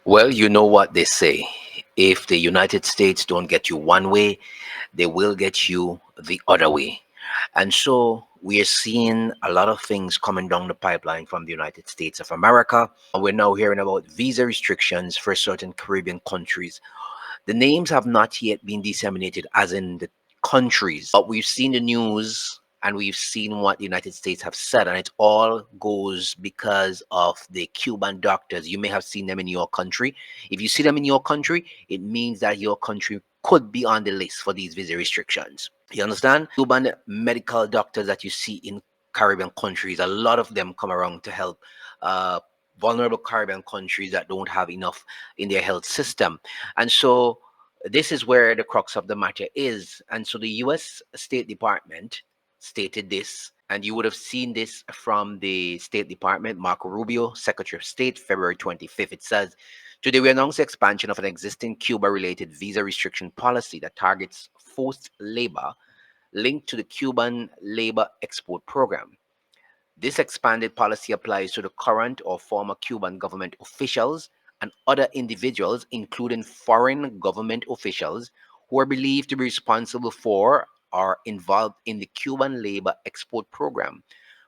Well, you know what they say. If the United States don't get you one way, they will get you the other way. And so we are seeing a lot of things coming down the pipeline from the United States of America. We're now hearing about visa restrictions for certain Caribbean countries. The names have not yet been disseminated, as in the countries, but we've seen the news and we've seen what the United States have said, and it all goes because of the Cuban doctors. You may have seen them in your country. If you see them in your country, it means that your country could be on the list for these visa restrictions. You understand? Cuban medical doctors that you see in Caribbean countries, a lot of them come around to help uh, vulnerable Caribbean countries that don't have enough in their health system. And so this is where the crux of the matter is. And so the US State Department stated this, and you would have seen this from the State Department, Marco Rubio, Secretary of State, February 25th. It says, today we announce the expansion of an existing Cuba-related visa restriction policy that targets forced labor linked to the Cuban labor export program. This expanded policy applies to the current or former Cuban government officials and other individuals, including foreign government officials, who are believed to be responsible for or involved in the Cuban labor export program,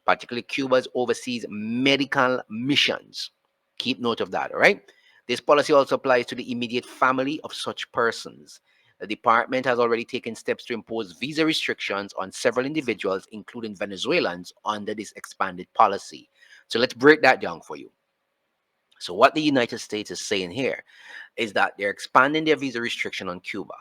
particularly Cuba's overseas medical missions. Keep note of that, all right? This policy also applies to the immediate family of such persons. The department has already taken steps to impose visa restrictions on several individuals, including Venezuelans, under this expanded policy. So let's break that down for you. So, what the United States is saying here is that they're expanding their visa restriction on Cuba,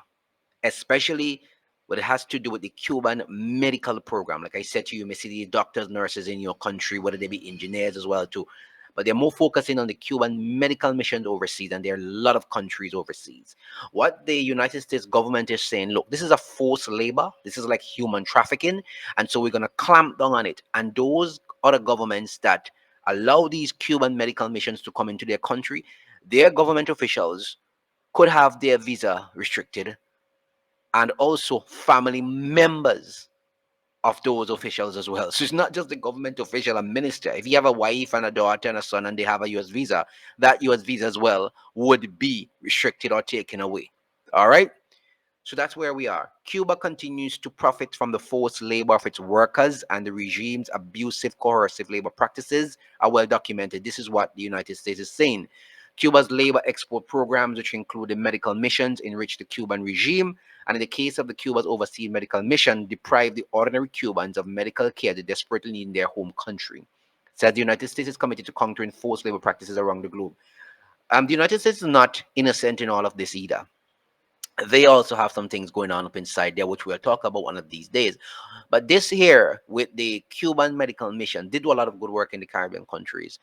especially what it has to do with the Cuban medical program. Like I said to you, you may see these doctors, nurses in your country, whether they be engineers as well too, but they're more focusing on the Cuban medical missions overseas, and there are a lot of countries overseas. What the United States government is saying, look, this is a forced labor, this is like human trafficking, and so we're going to clamp down on it. And those other governments that allow these Cuban medical missions to come into their country, their government officials could have their visa restricted, and also family members of those officials as well. So it's not just the government official and minister. If you have a wife and a daughter and a son and they have a US visa, that US visa as well would be restricted or taken away. All right? So that's where we are. Cuba continues to profit from the forced labor of its workers, and the regime's abusive, coercive labor practices are well documented. This is what the United States is saying. Cuba's labor export programs, which include the medical missions, enrich the Cuban regime, and in the case of the Cuba's overseas medical mission, deprive the ordinary Cubans of medical care they desperately need in their home country. It says the United States is committed to countering forced labor practices around the globe. The United States is not innocent in all of this either. They also have some things going on up inside there, which we'll talk about one of these days. But this here with the Cuban medical mission did do a lot of good work in the Caribbean countries.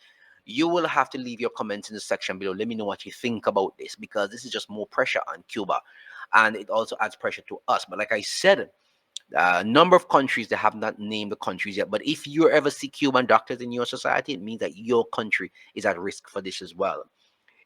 You will have to leave your comments in the section below. Let me know what you think about this, because this is just more pressure on Cuba, and it also adds pressure to us. But like I said, a number of countries that have not named the countries yet. But if you ever see Cuban doctors in your society, it means that your country is at risk for this as well.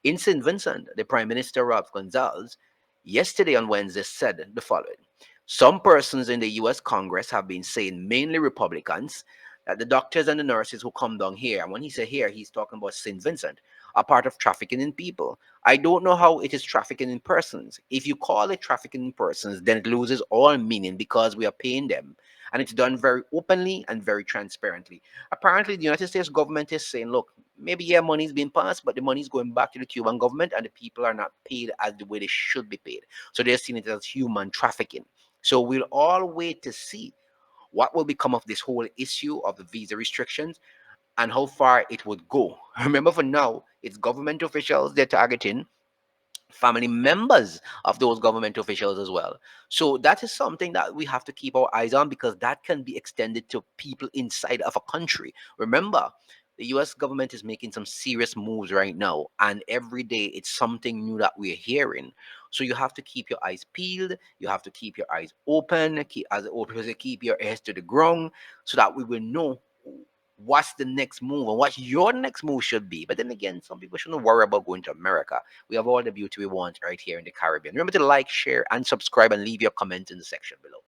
In St. Vincent, the Prime Minister Rob Gonzalez yesterday on Wednesday said the following: some persons in the US Congress have been saying, mainly Republicans, that the doctors and the nurses who come down here, and when he said here, he's talking about St. Vincent, are part of trafficking in people. I don't know how it is trafficking in persons. If you call it trafficking in persons, then it loses all meaning because we are paying them. And it's done very openly and very transparently. Apparently, the United States government is saying, look, maybe yeah, money is being passed, but the money is going back to the Cuban government, and the people are not paid as the way they should be paid. So they're seeing it as human trafficking. So we'll all wait to see what will become of this whole issue of the visa restrictions and how far it would go. Remember, for now, it's government officials they're targeting, family members of those government officials as well. So that is something that we have to keep our eyes on, because that can be extended to people inside of a country. Remember, the US government is making some serious moves right now, and every day it's something new that we're hearing. So you have to keep your eyes peeled, you have to keep your eyes open, keep, as always, keep your ears to the ground, so that we will know what's the next move and what your next move should be. But then again, some people shouldn't worry about going to America. We have all the beauty we want right here in the Caribbean. Remember to like, share, and subscribe, and leave your comments in the section below.